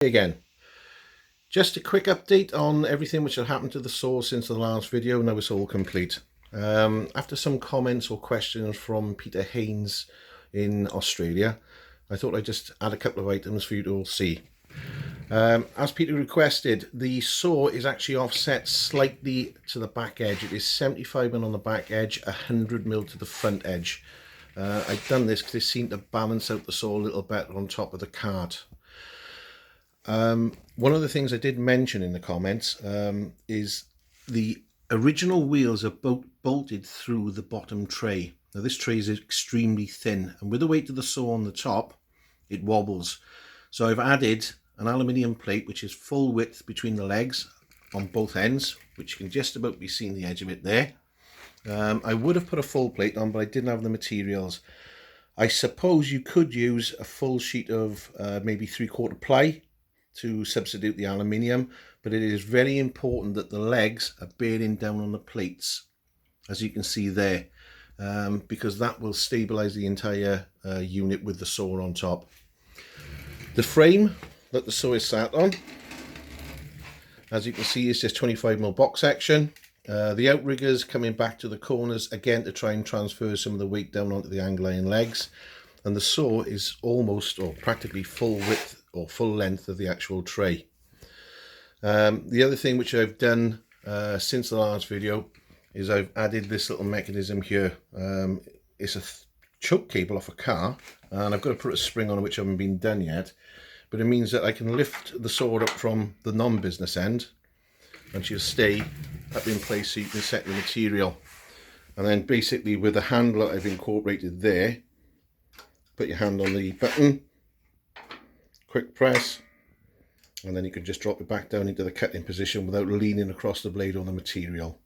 Again, just a quick update on everything which had happened to the saw since the last video. Now it's all complete. After some comments or questions from Peter Haynes in Australia, I thought I'd just add a couple of items for you to all see. As Peter requested, the saw is actually offset slightly to the back edge. It is 75mm on the back edge, 100mm to the front edge. I've done this because it seemed to balance out the saw a little better on top of the cart. One of the things I did mention in the comments is the original wheels are bolted through the bottom tray. Now this tray is extremely thin, and with the weight of the saw on the top, it wobbles. So I've added an aluminium plate which is full width between the legs on both ends, which you can just about be seeing the edge of it there. I would have put a full plate on, but I didn't have the materials. I suppose you could use a full sheet of maybe 3/4 ply to substitute the aluminium, but it is very important that the legs are bearing down on the plates, as you can see there, because that will stabilize the entire unit with the saw on top. The frame that the saw is sat on, as you can see, is just 25mm box section. The outriggers coming back to the corners again to try and transfer some of the weight down onto the angle iron legs, and the saw is almost or practically full width or full length of the actual tray. The other thing which I've done since the last video is I've added this little mechanism here. It's a choke cable off a car, and I've got to put a spring on it which hasn't been done yet, but it means that I can lift the saw up from the non-business end and she'll stay up in place so you can set the material. And then basically with the handle I've incorporated there, put your hand on the button, quick press, and then you can just drop it back down into the cutting position without leaning across the blade on the material.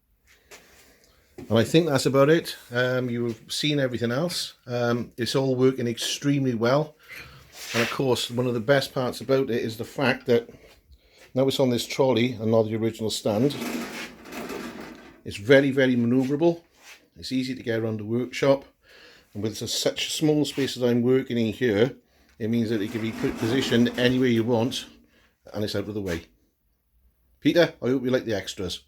And I think that's about it. You've seen everything else. It's all working extremely well. And of course, one of the best parts about it is the fact that now it's on this trolley and not the original stand. It's very, very maneuverable. It's easy to get around the workshop. And with such small space as I'm working in here, it means that it can be positioned anywhere you want and it's out of the way. Peter, I hope you like the extras.